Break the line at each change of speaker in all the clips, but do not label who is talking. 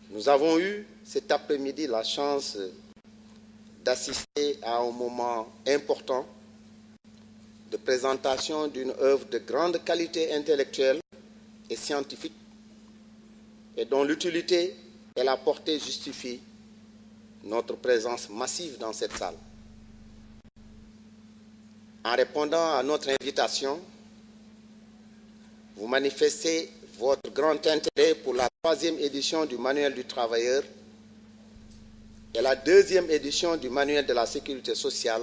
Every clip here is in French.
Nous avons eu cet après-midi la chance d'assister à un moment important de présentation d'une œuvre de grande qualité intellectuelle et scientifique et dont l'utilité et la portée justifient notre présence massive dans cette salle. En répondant à notre invitation, vous manifestez votre grand intérêt pour la 3e édition du Manuel du travailleur et la 2e édition du Manuel de la sécurité sociale,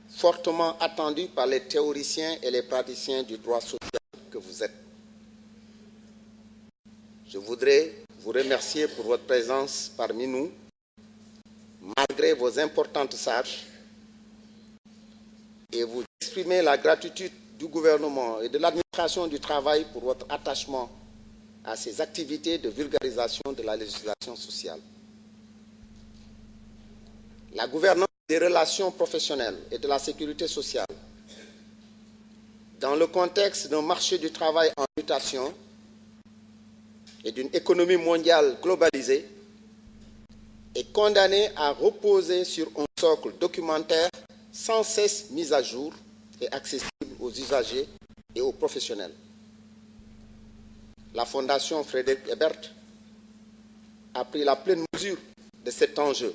fortement attendue par les théoriciens et les praticiens du droit social que vous êtes. Je voudrais vous remercier pour votre présence parmi nous, malgré vos importantes charges, et vous exprimer la gratitude du gouvernement et de l'administration du travail pour votre attachement à ces activités de vulgarisation de la législation sociale. La gouvernance des relations professionnelles et de la sécurité sociale, dans le contexte d'un marché du travail en mutation et d'une économie mondiale globalisée, est condamnée à reposer sur un socle documentaire sans cesse mis à jour et accessible aux usagers et aux professionnels. La Fondation Frédéric Ebert a pris la pleine mesure de cet enjeu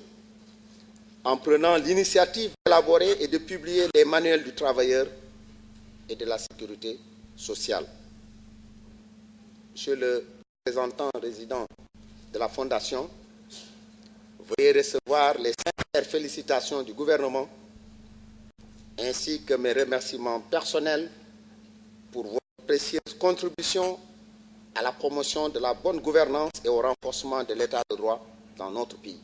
en prenant l'initiative d'élaborer et de publier les manuels du travailleur et de la sécurité sociale. Monsieur le représentant résident de la Fondation, veuillez recevoir les sincères félicitations du gouvernement ainsi que mes remerciements personnels pour votre précieuse contribution à la promotion de la bonne gouvernance et au renforcement de l'état de droit dans notre pays.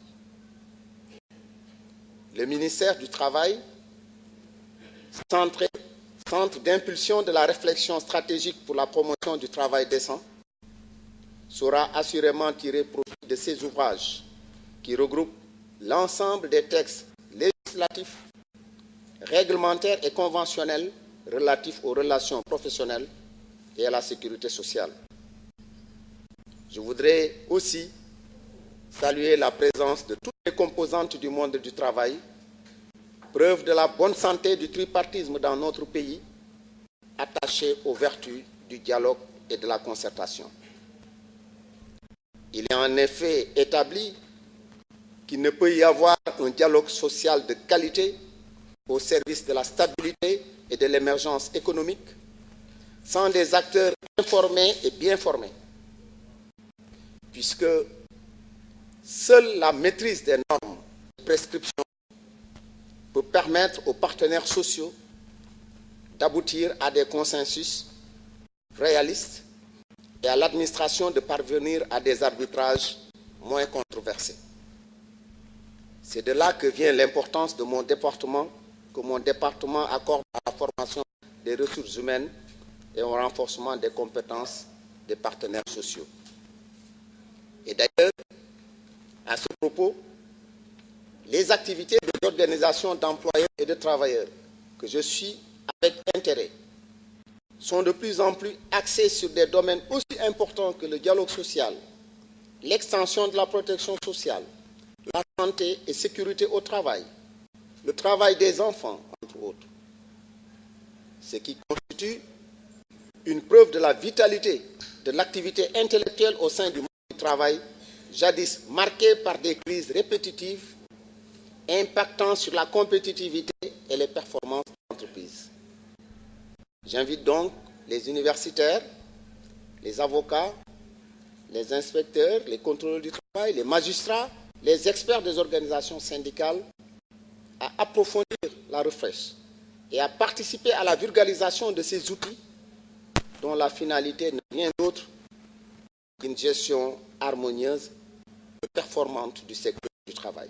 Le ministère du Travail, centre d'impulsion de la réflexion stratégique pour la promotion du travail décent, saura assurément tirer profit de ces ouvrages qui regroupent l'ensemble des textes législatifs, réglementaires et conventionnels relatifs aux relations professionnelles et à la sécurité sociale. Je voudrais aussi saluer la présence de toutes les composantes du monde du travail, preuve de la bonne santé du tripartisme dans notre pays, attaché aux vertus du dialogue et de la concertation. Il est en effet établi qu'il ne peut y avoir un dialogue social de qualité au service de la stabilité et de l'émergence économique sans des acteurs informés et bien formés, puisque seule la maîtrise des normes et prescriptions peut permettre aux partenaires sociaux d'aboutir à des consensus réalistes et à l'administration de parvenir à des arbitrages moins controversés. C'est de là que vient l'importance de mon département, que mon département accorde à la formation des ressources humaines et au renforcement des compétences des partenaires sociaux. Et d'ailleurs, à ce propos, les activités des organisations d'employeurs et de travailleurs que je suis avec intérêt sont de plus en plus axées sur des domaines aussi importants que le dialogue social, l'extension de la protection sociale, la santé et sécurité au travail, le travail des enfants, entre autres. Ce qui constitue une preuve de la vitalité de l'activité intellectuelle au sein du monde du travail, jadis marquée par des crises répétitives impactant sur la compétitivité et les performances de l'entreprise. J'invite donc les universitaires, les avocats, les inspecteurs, les contrôleurs du travail, les magistrats, les experts des organisations syndicales à approfondir la recherche et à participer à la vulgarisation de ces outils dont la finalité n'est rien d'autre qu'une gestion harmonieuse et performante du secteur du travail.